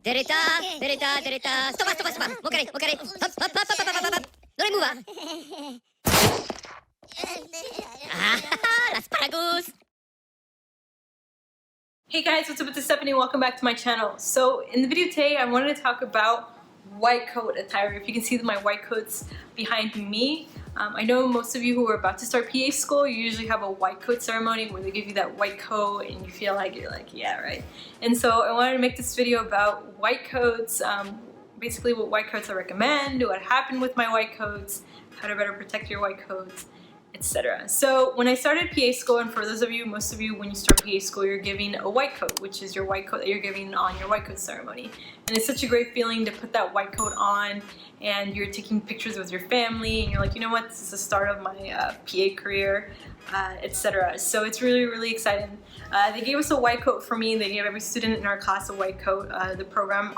Dereta, dereta, dereta. Stoppa, stoppa, stoppa. Ok, ok. Hop, hop, hop, hop, hop, hop, hop. Non è muova. Ah, l'asparagus. Hey guys, what's up? It's Stephanie. Welcome back to my channel. So in the video today, I wanted to talk about white coat attire. If you can see my white coats behind me. I know most of you who are about to start PA school, you usually have a white coat ceremony where they give you that white coat and you feel like you're like, yeah, right. And so I wanted to make this video about white coats, basically what white coats I recommend, what happened with my white coats, how to better protect your white coats, etc. So when I started PA school, and for those of you, most of you, when you start PA school, you're giving a white coat, which is your white coat that you're giving on your white coat ceremony. And it's such a great feeling to put that white coat on and you're taking pictures with your family and you're like, you know what, this is the start of my PA career, etc. So it's really, really exciting. They gave us a white coat for me. They gave every student in our class a white coat. The program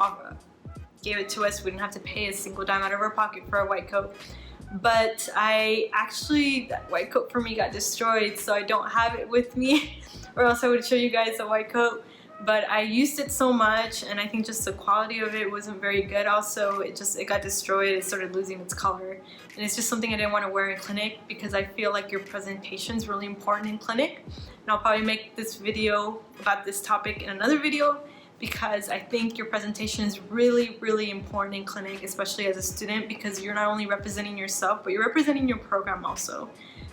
gave it to us. We didn't have to pay a single dime out of our pocket for a white coat. But that white coat for me got destroyed, so I don't have it with me, or else I would show you guys the white coat. But I used it so much, and I think just the quality of it wasn't very good. Also, it got destroyed. It started losing its color, and it's just something I didn't want to wear in clinic because I feel like your presentation is really important in clinic. And I'll probably make this video about this topic in another video, because I think your presentation is really, really important in clinic, especially as a student, because you're not only representing yourself, but you're representing your program also.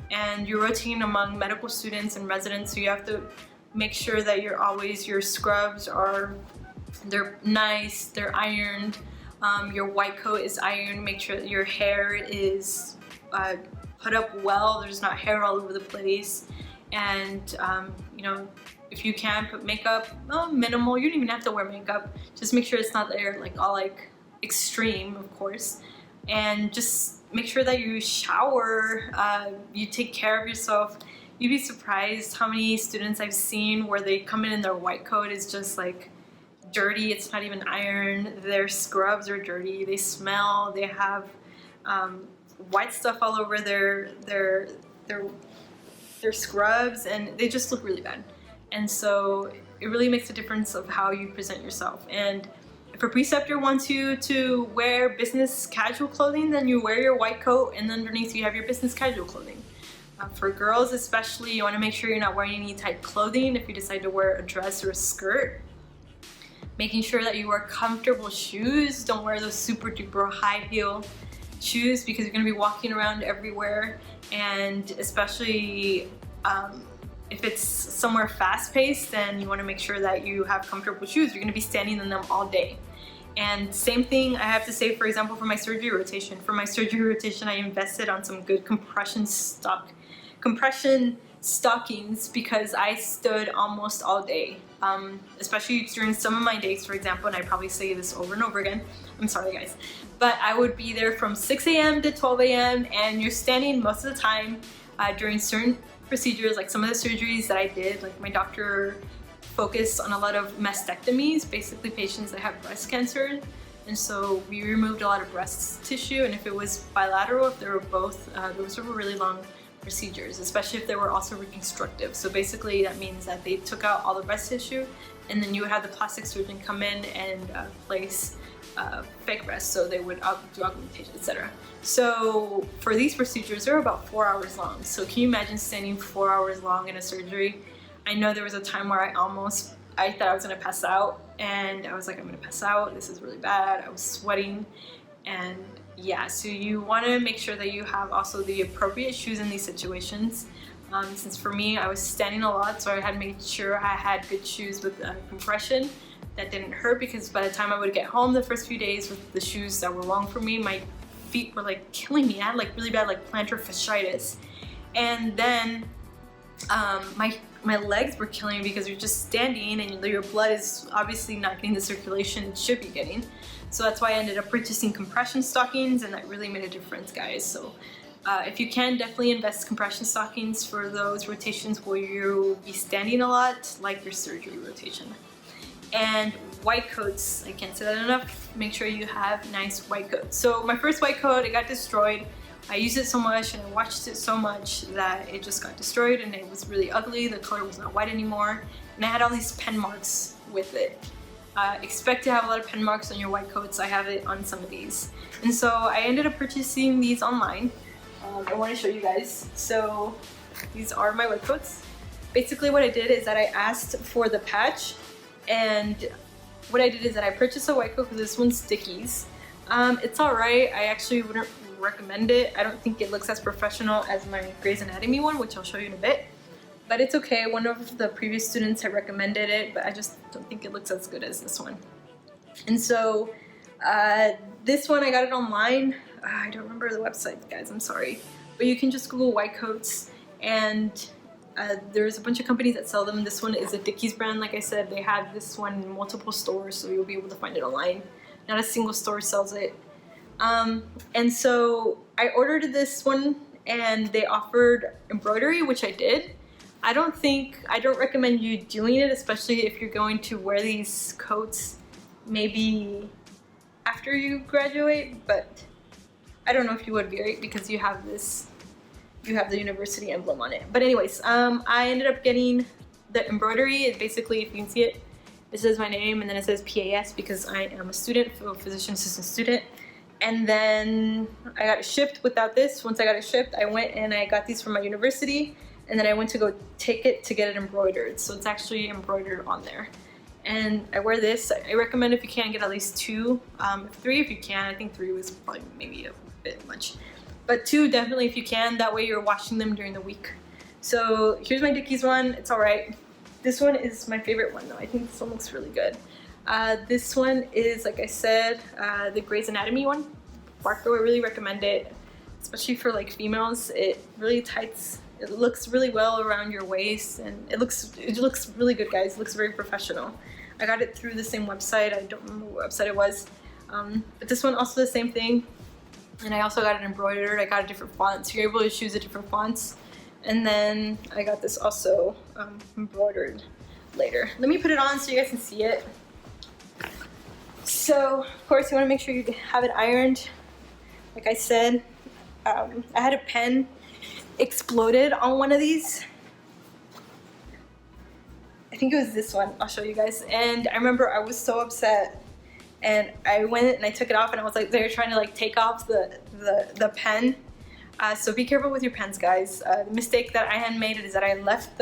And you're rotating among medical students and residents, so you have to make sure that your scrubs they're nice, they're ironed, your white coat is ironed, make sure that your hair is put up well, there's not hair all over the place, and you know, if you can put makeup, minimal, you don't even have to wear makeup, just make sure it's not there like all like extreme, of course, and just make sure that you shower, you take care of yourself. You'd be surprised how many students I've seen where they come in their white coat is just like dirty, it's not even ironed, their scrubs are dirty, they smell, they have white stuff all over their scrubs, and they just look really bad. And so it really makes a difference of how you present yourself. And if a preceptor wants you to wear business casual clothing, then you wear your white coat and underneath you have your business casual clothing. For girls especially, you want to make sure you're not wearing any tight clothing if you decide to wear a dress or a skirt. Making sure that you wear comfortable shoes. Don't wear those super duper high heel shoes because you're going to be walking around everywhere, and especially if it's somewhere fast-paced, then you want to make sure that you have comfortable shoes. You're going to be standing in them all day. And same thing I have to say, for example, for my surgery rotation. For my surgery rotation, I invested on some good compression stockings because I stood almost all day. Especially during some of my days, for example, and I probably say this over and over again. I'm sorry guys. But I would be there from 6 a.m. to 12 a.m. and you're standing most of the time during certain procedures, like some of the surgeries that I did, like my doctor focused on a lot of mastectomies, basically patients that have breast cancer, and so we removed a lot of breast tissue, and if it was bilateral, if they were both, those were really long procedures, especially if they were also reconstructive. So basically that means that they took out all the breast tissue and then you would have the plastic surgeon come in and place fake breasts, so they would do augmentation, etc. So for these procedures, they're about 4 hours long. So can you imagine standing 4 hours long in a surgery? I know there was a time where I thought I was gonna pass out, and I was like, I'm gonna pass out, this is really bad. I was sweating, and yeah, so you wanna make sure that you have also the appropriate shoes in these situations. Since for me, I was standing a lot, so I had to make sure I had good shoes with compression that didn't hurt, because by the time I would get home the first few days with the shoes that were long for me, my feet were like killing me. I had like really bad like plantar fasciitis, and then my legs were killing me because you're just standing and your blood is obviously not getting the circulation it should be getting. So that's why I ended up purchasing compression stockings, and that really made a difference, guys. So if you can, definitely invest compression stockings for those rotations where you'll be standing a lot, like your surgery rotation. And white coats, I can't say that enough, make sure you have nice white coats. So my first white coat, it got destroyed. I used it so much and I watched it so much that it just got destroyed, and it was really ugly. The color was not white anymore, and I had all these pen marks with it. expect to have a lot of pen marks on your white coats. I have it on some of these. And so I ended up purchasing these online. I want to show you guys. So these are my white coats. Basically what I did is that I asked for the patch, and what I did is that I purchased a white coat because this one's Dickies. It's alright. I actually wouldn't recommend it. I don't think it looks as professional as my Grey's Anatomy one, which I'll show you in a bit. But it's okay. One of the previous students had recommended it, but I just don't think it looks as good as this one. And so this one I got it online. I don't remember the website, guys, I'm sorry. But you can just Google white coats, and there's a bunch of companies that sell them. This one is a Dickies brand. Like I said, they have this one in multiple stores, so you'll be able to find it online. Not a single store sells it. And so I ordered this one, and they offered embroidery, which I did. I don't recommend you doing it, especially if you're going to wear these coats maybe after you graduate, but I don't know if you would be, right? Because you have the university emblem on it. But anyways, I ended up getting the embroidery. It basically, if you can see it, it says my name, and then it says PAS because I am a student, a physician assistant student. And then I got it shipped without this. Once I got it shipped, I went and I got these from my university, and then I went to go take it to get it embroidered. So it's actually embroidered on there. And I wear this. I recommend if you can get at least 2, 3 if you can. I think 3 was probably maybe a bit much. But 2 definitely if you can. That way you're washing them during the week. So here's my Dickies one. It's alright. This one is my favorite one though. I think this one looks really good. This one is, like I said, the Grey's Anatomy one. Barco, I really recommend it. Especially for like females. It really tights. It looks really well around your waist, and it looks really good, guys. It looks very professional. I got it through the same website. I don't remember what website it was. But this one also the same thing. And I also got it embroidered. I got a different font, so you're able to choose the different fonts. And then I got this also embroidered later. Let me put it on so you guys can see it. So, of course, you want to make sure you have it ironed. Like I said, I had a pen exploded on one of these. I think it was this one. I'll show you guys. And I remember I was so upset, and I went and I took it off, and I was like, they're trying to like take off the pen. So be careful with your pens, guys. The mistake that I had made is that I left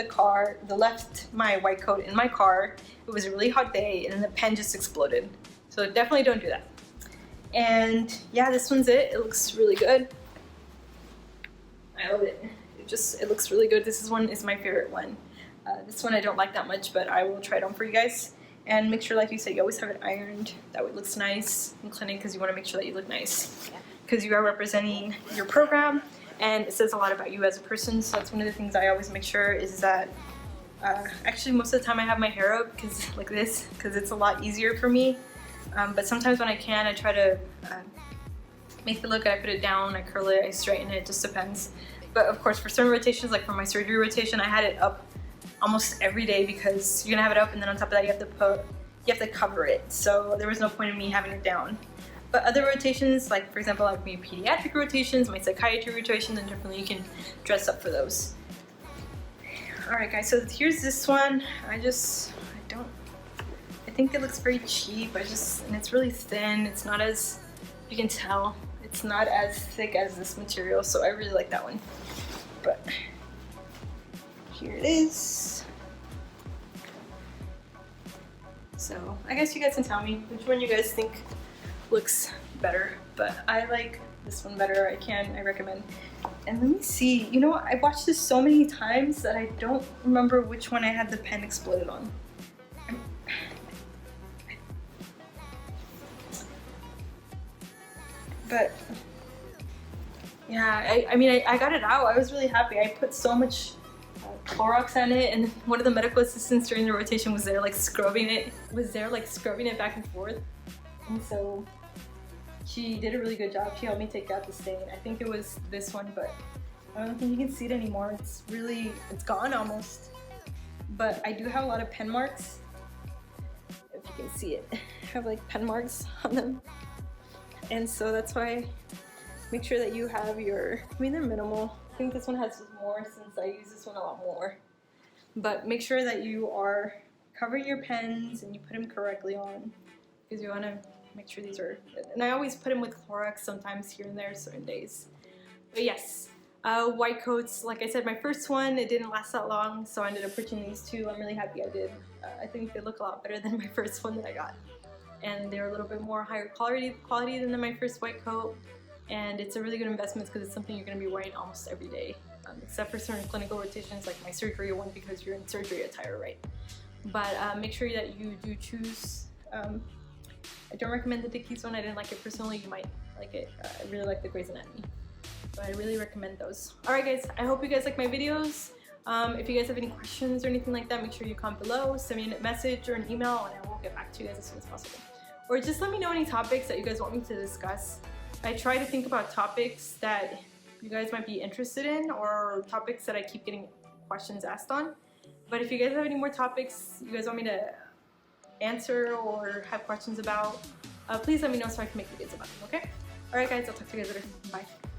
my white coat in my car. It was a really hot day, and the pen just exploded. So definitely don't do that. And yeah, this one's it. It looks really good. I love it. It looks really good. This one is my favorite one. This one I don't like that much, but I will try it on for you guys. And make sure, like you said, you always have it ironed. That way it looks nice in clinic, because you want to make sure that you look nice. Because you are representing your program, and it says a lot about you as a person. So that's one of the things I always make sure is that, actually most of the time I have my hair up like this, because it's a lot easier for me. But sometimes when I can, I try to make it look, I put it down, I curl it, I straighten it, it just depends. But of course for certain rotations, like for my surgery rotation, I had it up almost every day, because you're gonna have it up, and then on top of that you have to cover it. So there was no point in me having it down. But other rotations, like for example like my pediatric rotations, my psychiatry rotations, and definitely you can dress up for those. Alright guys, so here's this one. I think it looks very cheap. And it's really thin. It's not as, you can tell, it's not as thick as this material, so I really like that one. But here it is. So I guess you guys can tell me which one you guys think looks better, but I like this one better. I recommend. And let me see, you know what, I've watched this so many times that I don't remember which one I had the pen exploded on. But yeah, I mean I got it out. I was really happy. I put so much Clorox on it, and one of the medical assistants during the rotation was there like scrubbing it back and forth. And so she did a really good job. She helped me take out the stain. I think it was this one, but I don't think you can see it anymore. It's gone almost. But I do have a lot of pen marks. If you can see it, I have like pen marks on them. And so that's why make sure that you have they're minimal. I think this one has more since I use this one a lot more. But make sure that you are cover your pens and you put them correctly on, because you want to make sure these are, and I always put them with Clorox sometimes here and there certain days. But yes, white coats, like I said, my first one, it didn't last that long, so I ended up purchasing these two. I'm really happy I did. I think they look a lot better than my first one that I got. And they're a little bit more higher quality than my first white coat. And it's a really good investment because it's something you're going to be wearing almost every day. Except for certain clinical rotations like my surgery one, because you're in surgery attire, right? But make sure that you do choose. I don't recommend the Dickies one. I didn't like it personally. You might like it. I really like the Grey's Anatomy. But I really recommend those. Alright guys, I hope you guys like my videos. If you guys have any questions or anything like that, make sure you comment below, send me a message or an email, and I will get back to you guys as soon as possible. Or just let me know any topics that you guys want me to discuss. I try to think about topics that you guys might be interested in, or topics that I keep getting questions asked on. But if you guys have any more topics you guys want me to answer or have questions about, please let me know so I can make videos about them, okay? Alright guys, I'll talk to you guys later. Bye.